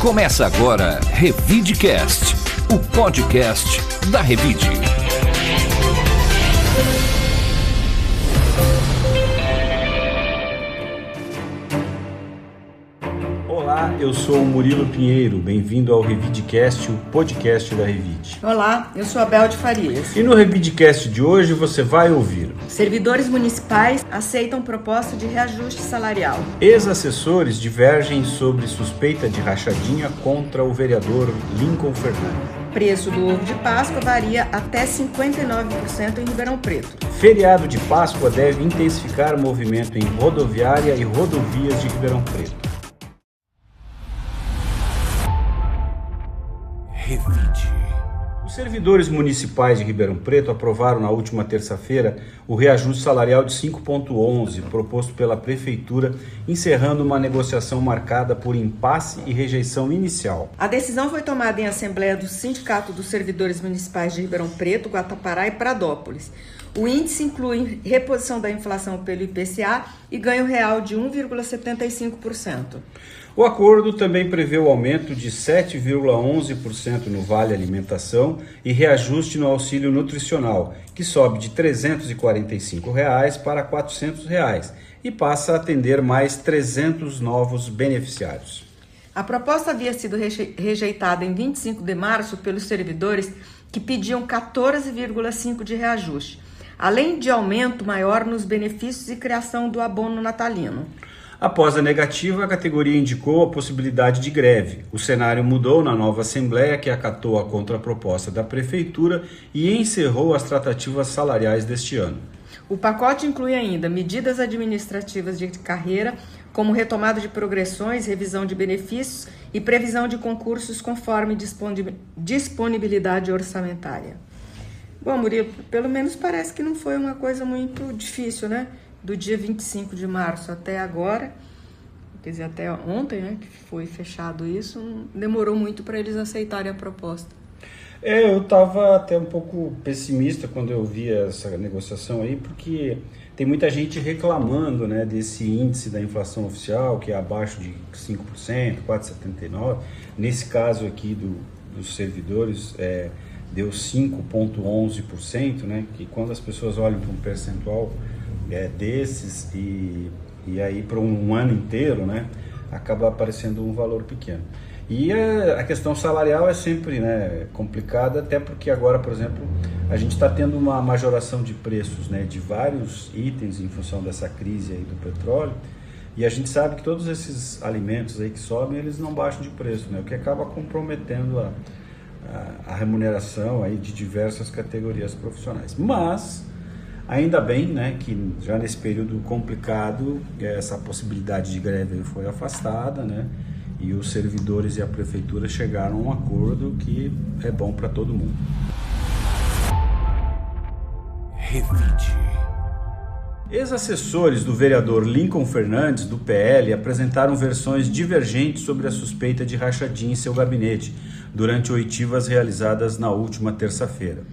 Começa agora Revidecast, o podcast da Revide. Olá, eu sou o Murilo Pinheiro, bem-vindo ao Revidecast, o podcast da Revide. Olá, eu sou a Bel de Farias. E no Revidecast de hoje você vai ouvir: servidores municipais aceitam proposta de reajuste salarial. Ex-assessores divergem sobre suspeita de rachadinha contra o vereador Lincoln Fernandes. Preço do ovo de Páscoa varia até 59% em Ribeirão Preto. Feriado de Páscoa deve intensificar movimento em rodoviária e rodovias de Ribeirão Preto. Revide. Os servidores municipais de Ribeirão Preto aprovaram na última terça-feira o reajuste salarial de 5,11 proposto pela Prefeitura, encerrando uma negociação marcada por impasse e rejeição inicial. A decisão foi tomada em assembleia do Sindicato dos Servidores Municipais de Ribeirão Preto, Guatapará e Pradópolis. O índice inclui reposição da inflação pelo IPCA e ganho real de 1,75%. O acordo também prevê o aumento de 7,11% no Vale Alimentação e reajuste no auxílio nutricional, que sobe de R$ 345 para R$ 400 e passa a atender mais 300 novos beneficiários. A proposta havia sido rejeitada em 25 de março pelos servidores que pediam 14,5% de reajuste, além de aumento maior nos benefícios e criação do abono natalino. Após a negativa, a categoria indicou a possibilidade de greve. O cenário mudou na nova Assembleia, que acatou a contraproposta da Prefeitura e encerrou as tratativas salariais deste ano. O pacote inclui ainda medidas administrativas de carreira, como retomada de progressões, revisão de benefícios e previsão de concursos conforme disponibilidade orçamentária. Bom, Murilo, pelo menos parece que não foi uma coisa muito difícil, né? Do dia 25 de março até agora, quer dizer, até ontem, né, que foi fechado isso, não demorou muito para eles aceitarem a proposta. Eu estava até um pouco pessimista quando eu vi essa negociação aí, porque tem muita gente reclamando, né, desse índice da inflação oficial, que é abaixo de 5%, 4,79%. Nesse caso aqui dos servidores, deu 5,11%, né, que quando as pessoas olham para um percentual desses e aí para um ano inteiro, né, acaba aparecendo um valor pequeno. E a questão salarial é sempre, né, complicada, até porque agora, por exemplo, a gente está tendo uma majoração de preços, né, de vários itens em função dessa crise aí do petróleo, e a gente sabe que todos esses alimentos aí que sobem, eles não baixam de preço, né, o que acaba comprometendo a remuneração aí de diversas categorias profissionais. Mas ainda bem, né, que já nesse período complicado, essa possibilidade de greve foi afastada, né, e os servidores e a prefeitura chegaram a um acordo que é bom para todo mundo. Revide. Ex-assessores do vereador Lincoln Fernandes, do PL, apresentaram versões divergentes sobre a suspeita de rachadinha em seu gabinete, durante oitivas realizadas na última terça-feira.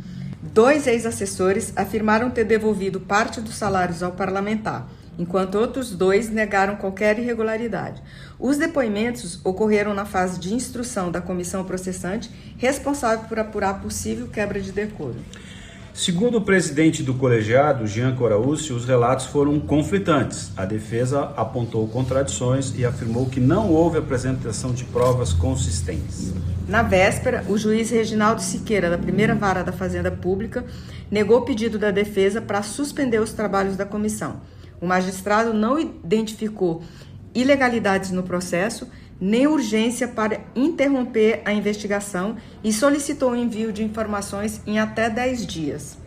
2 ex-assessores afirmaram ter devolvido parte dos salários ao parlamentar, enquanto outros 2 negaram qualquer irregularidade. Os depoimentos ocorreram na fase de instrução da comissão processante, responsável por apurar possível quebra de decoro. Segundo o presidente do colegiado, Jean Coraúcio, os relatos foram conflitantes. A defesa apontou contradições e afirmou que não houve apresentação de provas consistentes. Na véspera, o juiz Reginaldo Siqueira, da primeira vara da Fazenda Pública, negou o pedido da defesa para suspender os trabalhos da comissão. O magistrado não identificou ilegalidades no processo, nem urgência para interromper a investigação e solicitou o envio de informações em até 10 dias.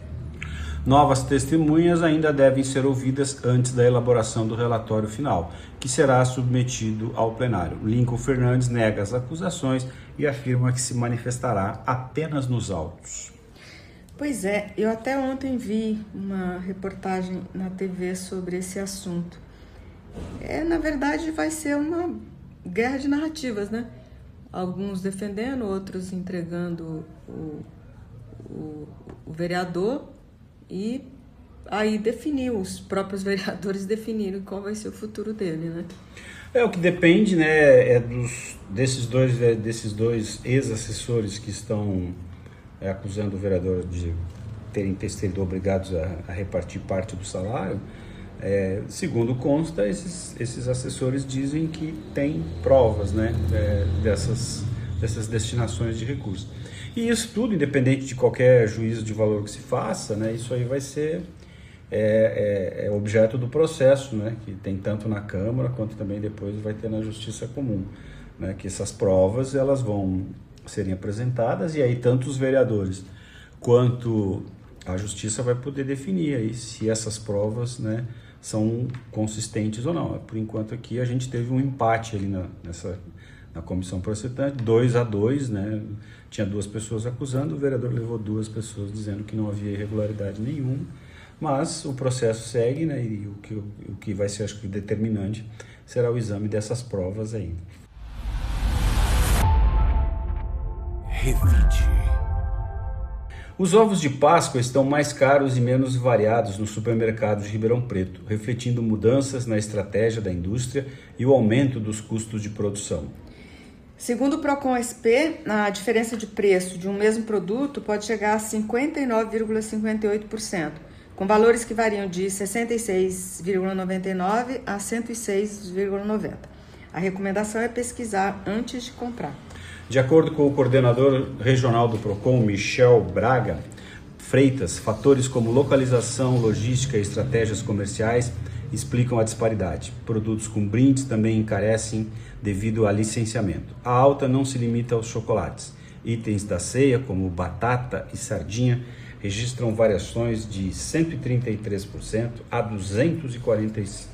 Novas testemunhas ainda devem ser ouvidas antes da elaboração do relatório final, que será submetido ao plenário. Lincoln Fernandes nega as acusações e afirma que se manifestará apenas nos autos. Pois é, eu até ontem vi uma reportagem na TV sobre esse assunto. Na verdade, vai ser uma guerra de narrativas, né? Alguns defendendo, outros entregando o vereador e aí definir, os próprios vereadores definirem qual vai ser o futuro dele, né? O que depende, né, desses dois ex-assessores que estão acusando o vereador de terem sido obrigados a repartir parte do salário. Segundo consta, esses assessores dizem que tem provas, né, dessas destinações de recursos. E isso tudo, independente de qualquer juízo de valor que se faça, né, isso aí vai ser objeto do processo, né, que tem tanto na Câmara quanto também depois vai ter na Justiça Comum, né, que essas provas elas vão serem apresentadas e aí tanto os vereadores quanto a Justiça vai poder definir aí se essas provas, né, são consistentes ou não. Por enquanto aqui a gente teve um empate ali na comissão processante, 2-2, né? Tinha 2 pessoas acusando, o vereador levou 2 pessoas dizendo que não havia irregularidade nenhuma, mas o processo segue, né? E o que vai ser, acho que, determinante será o exame dessas provas ainda. Revide. Os ovos de Páscoa estão mais caros e menos variados nos supermercados de Ribeirão Preto, refletindo mudanças na estratégia da indústria e o aumento dos custos de produção. Segundo o Procon-SP, a diferença de preço de um mesmo produto pode chegar a 59,58%, com valores que variam de R$ 66,99 a R$ 106,90. A recomendação é pesquisar antes de comprar. De acordo com o coordenador regional do Procon, Michel Braga Freitas, fatores como localização, logística e estratégias comerciais explicam a disparidade. Produtos com brindes também encarecem devido a licenciamento. A alta não se limita aos chocolates. Itens da ceia, como batata e sardinha, registram variações de 133% a 240%,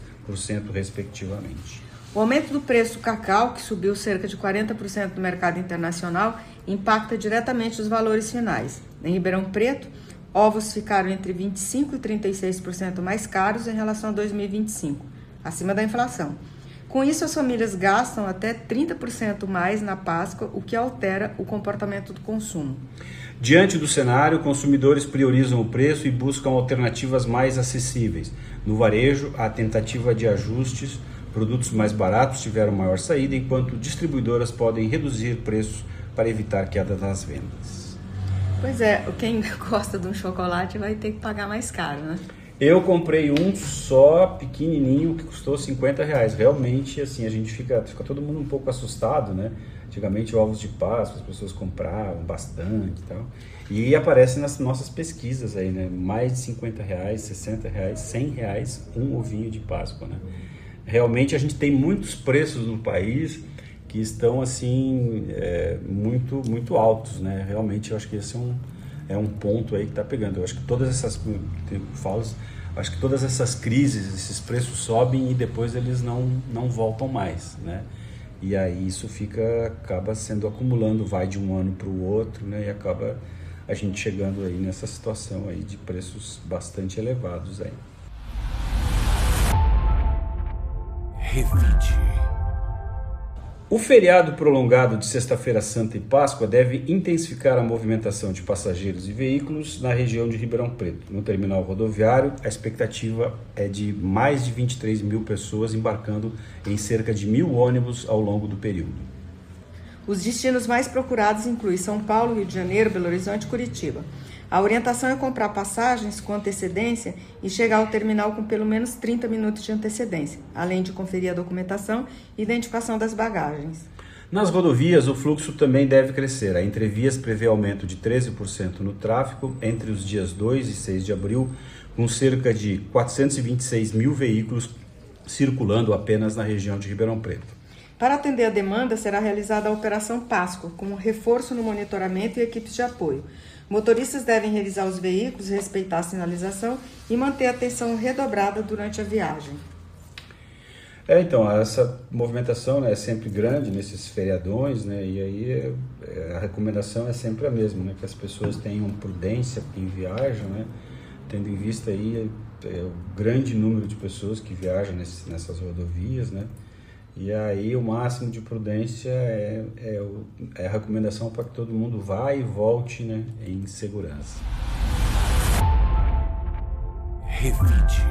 respectivamente. O aumento do preço do cacau, que subiu cerca de 40% no mercado internacional, impacta diretamente os valores finais. Em Ribeirão Preto, ovos ficaram entre 25% e 36% mais caros em relação a 2025, acima da inflação. Com isso, as famílias gastam até 30% mais na Páscoa, o que altera o comportamento do consumo. Diante do cenário, consumidores priorizam o preço e buscam alternativas mais acessíveis. No varejo, a tentativa de ajustes, produtos mais baratos tiveram maior saída, enquanto distribuidoras podem reduzir preços para evitar queda das vendas. Pois é, quem gosta de um chocolate vai ter que pagar mais caro, né? Eu comprei um só, pequenininho, que custou R$50. Realmente, assim, a gente fica todo mundo um pouco assustado, né? Antigamente, ovos de Páscoa, as pessoas compravam bastante e tal. E aparece nas nossas pesquisas aí, né? Mais de R$50, R$60, R$100, um ovinho de Páscoa, né? Realmente, a gente tem muitos preços no país que estão, assim, muito, muito altos, né? Realmente, eu acho que esse é um ponto aí que está pegando. Eu acho que todas essas crises, esses preços sobem e depois eles não voltam mais, né? E aí isso acaba sendo acumulando, vai de um ano para o outro, né? E acaba a gente chegando aí nessa situação aí de preços bastante elevados aí. Revide. O feriado prolongado de Sexta-feira Santa e Páscoa deve intensificar a movimentação de passageiros e veículos na região de Ribeirão Preto. No terminal rodoviário, a expectativa é de mais de 23 mil pessoas embarcando em cerca de 1.000 ônibus ao longo do período. Os destinos mais procurados incluem São Paulo, Rio de Janeiro, Belo Horizonte e Curitiba. A orientação é comprar passagens com antecedência e chegar ao terminal com pelo menos 30 minutos de antecedência, além de conferir a documentação e identificação das bagagens. Nas rodovias, o fluxo também deve crescer. A Entrevias prevê aumento de 13% no tráfego entre os dias 2 e 6 de abril, com cerca de 426 mil veículos circulando apenas na região de Ribeirão Preto. Para atender a demanda, será realizada a Operação Páscoa, com reforço no monitoramento e equipes de apoio. Motoristas devem revisar os veículos, respeitar a sinalização e manter a atenção redobrada durante a viagem. Então, essa movimentação, né, é sempre grande nesses feriadões, né, e aí a recomendação é sempre a mesma, né, que as pessoas tenham prudência em viagem, né, tendo em vista aí o grande número de pessoas que viajam nessas rodovias, né. E aí o máximo de prudência é a recomendação para que todo mundo vá e volte, né, em segurança. Revide.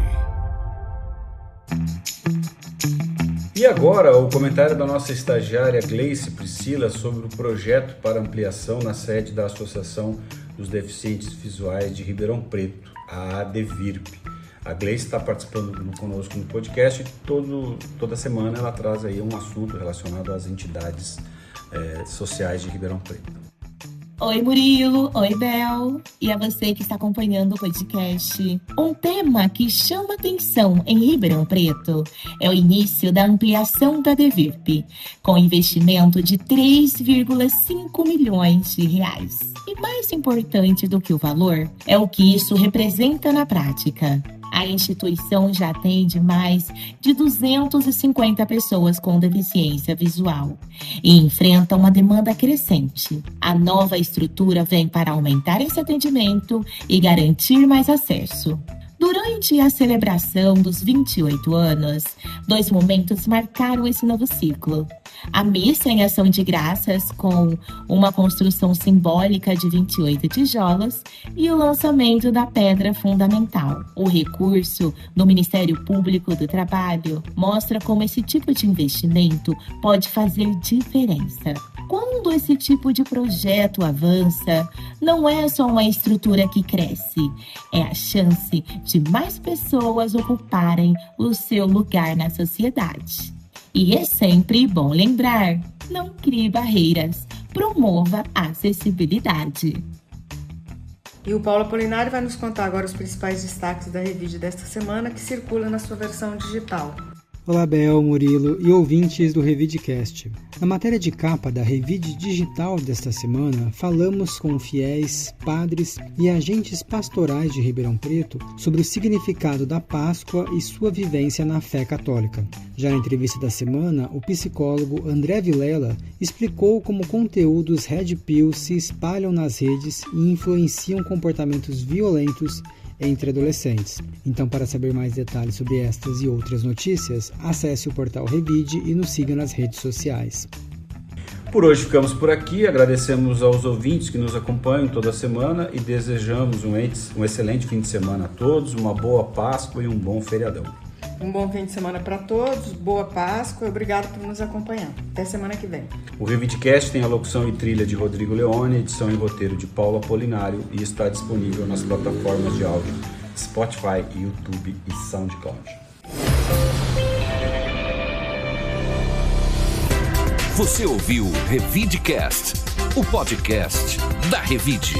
E agora o comentário da nossa estagiária Gleice Priscila sobre o projeto para ampliação na sede da Associação dos Deficientes Visuais de Ribeirão Preto, a ADVIRP. A Gleice está participando conosco no podcast e toda semana ela traz aí um assunto relacionado às entidades sociais de Ribeirão Preto. Oi, Murilo. Oi, Bel. E a você que está acompanhando o podcast. Um tema que chama atenção em Ribeirão Preto é o início da ampliação da ADVIRP, com investimento de 3,5 milhões de reais. E mais importante do que o valor é o que isso representa na prática. A instituição já atende mais de 250 pessoas com deficiência visual e enfrenta uma demanda crescente. A nova estrutura vem para aumentar esse atendimento e garantir mais acesso. Durante a celebração dos 28 anos, 2 momentos marcaram esse novo ciclo. A missa em ação de graças, com uma construção simbólica de 28 tijolos, e o lançamento da pedra fundamental. O recurso do Ministério Público do Trabalho mostra como esse tipo de investimento pode fazer diferença. Quando esse tipo de projeto avança, não é só uma estrutura que cresce, é a chance de mais pessoas ocuparem o seu lugar na sociedade. E é sempre bom lembrar, não crie barreiras, promova a acessibilidade. E o Paulo Apolinário vai nos contar agora os principais destaques da Revide desta semana, que circula na sua versão digital. Olá, Bel, Murilo e ouvintes do RevideCast. Na matéria de capa da Revide Digital desta semana, falamos com fiéis, padres e agentes pastorais de Ribeirão Preto sobre o significado da Páscoa e sua vivência na fé católica. Já na entrevista da semana, o psicólogo André Vilela explicou como conteúdos Red Pill se espalham nas redes e influenciam comportamentos violentos entre adolescentes. Então, para saber mais detalhes sobre estas e outras notícias, acesse o portal Revide e nos siga nas redes sociais. Por hoje ficamos por aqui, agradecemos aos ouvintes que nos acompanham toda semana e desejamos um excelente fim de semana a todos, uma boa Páscoa e um bom feriadão. Um bom fim de semana para todos, boa Páscoa e obrigado por nos acompanhar. Até semana que vem. O RevideCast tem a locução e trilha de Rodrigo Leone, edição e roteiro de Paulo Apolinário e está disponível nas plataformas de áudio Spotify, YouTube e SoundCloud. Você ouviu RevideCast, o podcast da Revide.